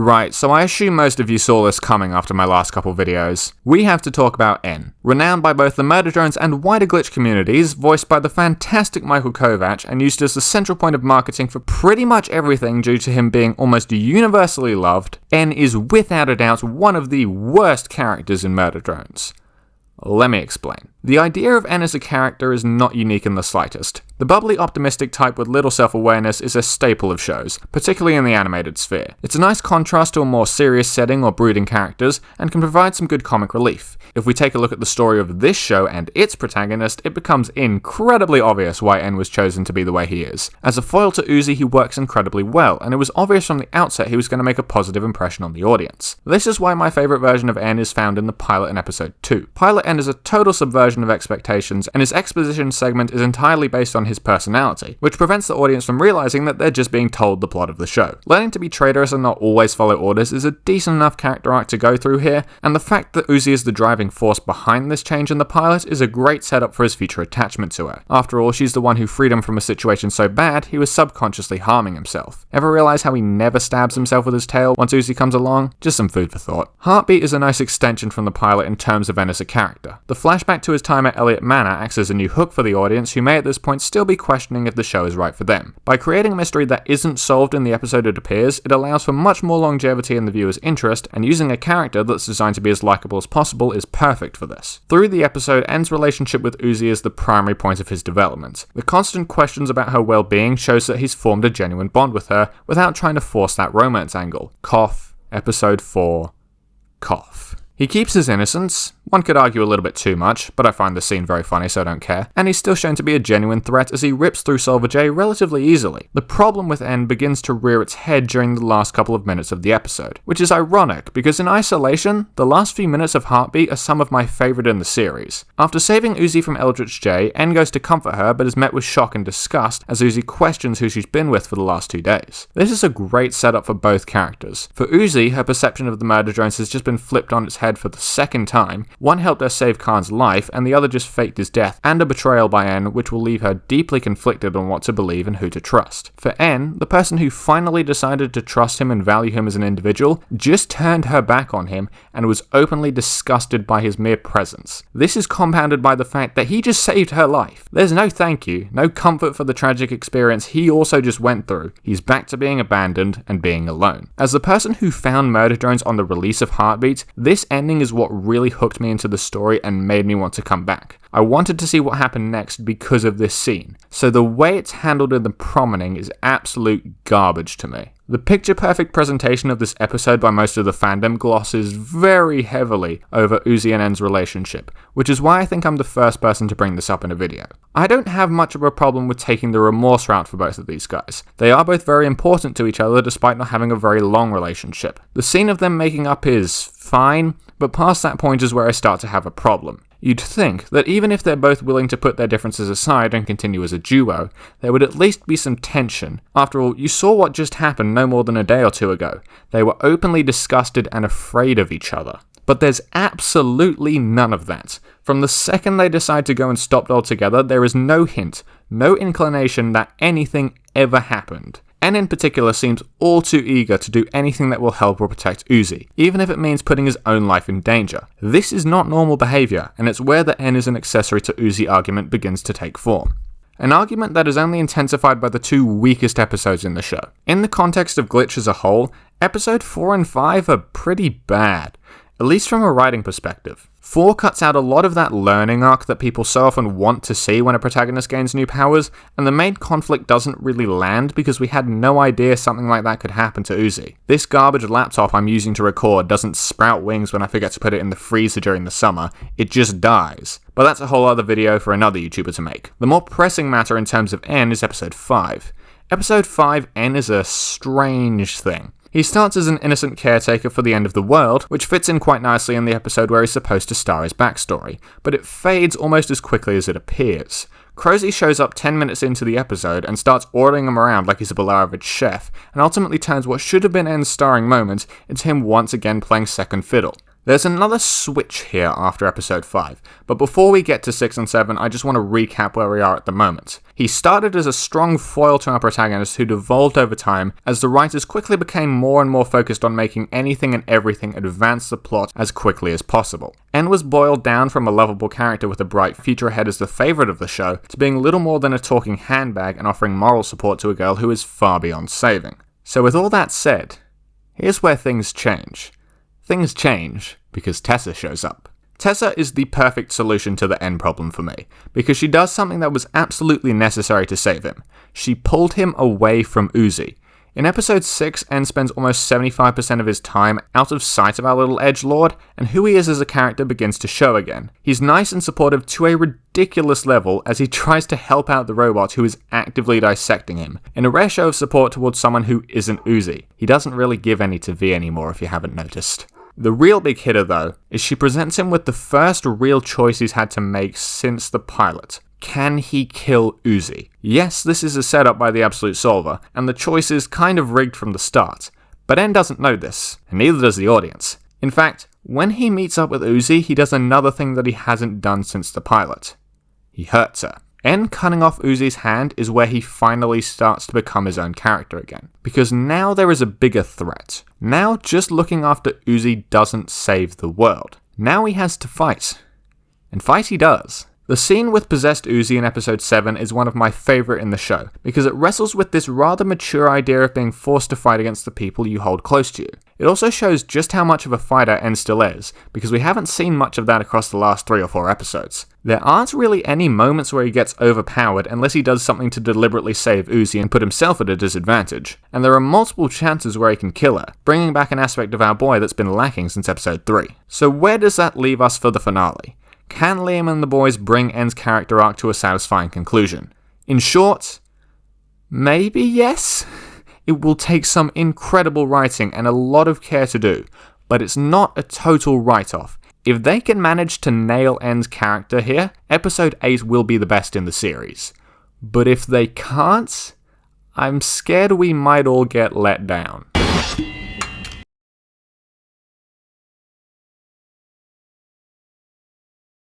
Right, so I assume most of you saw this coming after my last couple videos. We have to talk about eNd, renowned by both the murder drones and wider glitch communities, voiced by the fantastic Michael Kovac, and used as the central point of marketing for pretty much everything due to him being almost universally loved. eNd is without a doubt one of the worst characters in murder drones. Let me explain. The idea of eNd as a character is not unique in the slightest. The bubbly, optimistic type with little self-awareness is a staple of shows, particularly in the animated sphere. It's a nice contrast to a more serious setting or brooding characters, and can provide some good comic relief. If we take a look at the story of this show and its protagonist, it becomes incredibly obvious why eNd was chosen to be the way he is. As a foil to Uzi, he works incredibly well, and it was obvious from the outset he was going to make a positive impression on the audience. This is why my favourite version of eNd is found in the pilot in episode 2. Pilot eNd is a total subversion of expectations, and his exposition segment is entirely based on his personality, which prevents the audience from realizing that they're just being told the plot of the show. Learning to be traitorous and not always follow orders is a decent enough character arc to go through here, and the fact that Uzi is the driving force behind this change in the pilot is a great setup for his future attachment to her. After all, she's the one who freed him from a situation so bad he was subconsciously harming himself. Ever realize how he never stabs himself with his tail once Uzi comes along? Just some food for thought. Heartbeat is a nice extension from the pilot in terms of eNd as a character. The flashback to his time at Elliott Manor acts as a new hook for the audience who may at this point still be questioning if the show is right for them. By creating a mystery that isn't solved in the episode it appears, it allows for much more longevity in the viewer's interest, and using a character that's designed to be as likable as possible is perfect for this. Through the episode, eNd's relationship with Uzi is the primary point of his development. The constant questions about her well-being shows that he's formed a genuine bond with her without trying to force that romance angle. Cough. Episode 4. Cough. He keeps his innocence. One could argue a little bit too much, but I find the scene very funny, so I don't care. And he's still shown to be a genuine threat as he rips through salvage relatively easily. The problem with eNd begins to rear its head during the last couple of minutes of the episode, which is ironic because in isolation, the last few minutes of Heartbeat are some of my favourite in the series. After saving Uzi from Eldritch J, eNd goes to comfort her but is met with shock and disgust as Uzi questions who she's been with for the last 2 days. This is a great setup for both characters. For Uzi, her perception of the murder drones has just been flipped on its head for the second time. One helped her save Khan's life, and the other just faked his death, and a betrayal by eNd, which will leave her deeply conflicted on what to believe and who to trust. For eNd, the person who finally decided to trust him and value him as an individual just turned her back on him and was openly disgusted by his mere presence. This is compounded by the fact that he just saved her life. There's no thank you, no comfort for the tragic experience he also just went through. He's back to being abandoned and being alone. As the person who found murder drones on the release of Heartbeat, this ending is what really hooked me into the story and made me want to come back. I wanted to see what happened next because of this scene, so the way it's handled in the promenading is absolute garbage to me. The picture-perfect presentation of this episode by most of the fandom glosses very heavily over Uzi and eNd's relationship, which is why I think I'm the first person to bring this up in a video. I don't have much of a problem with taking the remorse route for both of these guys. They are both very important to each other despite not having a very long relationship. The scene of them making up is fine, but past that point is where I start to have a problem. You'd think that even if they're both willing to put their differences aside and continue as a duo, there would at least be some tension. After all, you saw what just happened no more than a day or two ago. They were openly disgusted and afraid of each other. But there's absolutely none of that. From the second they decide to go and stop altogether, there is no hint, no inclination that anything ever happened. eNd in particular seems all too eager to do anything that will help or protect Uzi, even if it means putting his own life in danger. This is not normal behaviour, and it's where the eNd is an accessory to Uzi argument begins to take form. An argument that is only intensified by the 2 weakest episodes in the show. In the context of Glitch as a whole, episode 4 and 5 are pretty bad, at least from a writing perspective. 4 cuts out a lot of that learning arc that people so often want to see when a protagonist gains new powers, and the main conflict doesn't really land because we had no idea something like that could happen to Uzi. This garbage laptop I'm using to record doesn't sprout wings when I forget to put it in the freezer during the summer, it just dies. But that's a whole other video for another YouTuber to make. The more pressing matter in terms of eNd is episode 5. Episode 5, eNd is a strange thing. He starts as an innocent caretaker for the end of the world, which fits in quite nicely in the episode where he's supposed to star his backstory, but it fades almost as quickly as it appears. Crozy shows up 10 minutes into the episode and starts ordering him around like he's a beloved chef, and ultimately turns what should have been eNd's starring moment into him once again playing second fiddle. There's another switch here after episode 5, but before we get to 6 and 7, I just want to recap where we are at the moment. He started as a strong foil to our protagonist who devolved over time as the writers quickly became more and more focused on making anything and everything advance the plot as quickly as possible. eNd was boiled down from a lovable character with a bright future ahead as the favourite of the show to being little more than a talking handbag and offering moral support to a girl who is far beyond saving. So with all that said, here's where things change. Things change because Tessa shows up. Tessa is the perfect solution to the eNd problem for me, because she does something that was absolutely necessary to save him. She pulled him away from Uzi. In episode 6, eNd spends almost 75% of his time out of sight of our little edgelord, and who he is as a character begins to show again. He's nice and supportive to a ridiculous level as he tries to help out the robot who is actively dissecting him, in a rare show of support towards someone who isn't Uzi. He doesn't really give any to V anymore if you haven't noticed. The real big hitter though, is she presents him with the first real choice he's had to make since the pilot. Can he kill Uzi? Yes, this is a setup by the Absolute Solver, and the choice is kind of rigged from the start. But eNd doesn't know this, and neither does the audience. In fact, when he meets up with Uzi, he does another thing that he hasn't done since the pilot. He hurts her. eNd cutting off Uzi's hand is where he finally starts to become his own character again. Because now there is a bigger threat. Now just looking after Uzi doesn't save the world. Now he has to fight. And fight he does. The scene with possessed Uzi in episode 7 is one of my favourite in the show, because it wrestles with this rather mature idea of being forced to fight against the people you hold close to you. It also shows just how much of a fighter eNd still is, because we haven't seen much of that across the last 3 or 4 episodes. There aren't really any moments where he gets overpowered unless he does something to deliberately save Uzi and put himself at a disadvantage, and there are multiple chances where he can kill her, bringing back an aspect of our boy that's been lacking since episode 3. So where does that leave us for the finale? Can Liam and the boys bring eNd's character arc to a satisfying conclusion? In short, maybe yes. It will take some incredible writing and a lot of care to do, but it's not a total write-off. If they can manage to nail eNd's character here, episode 8 will be the best in the series. But if they can't, I'm scared we might all get let down.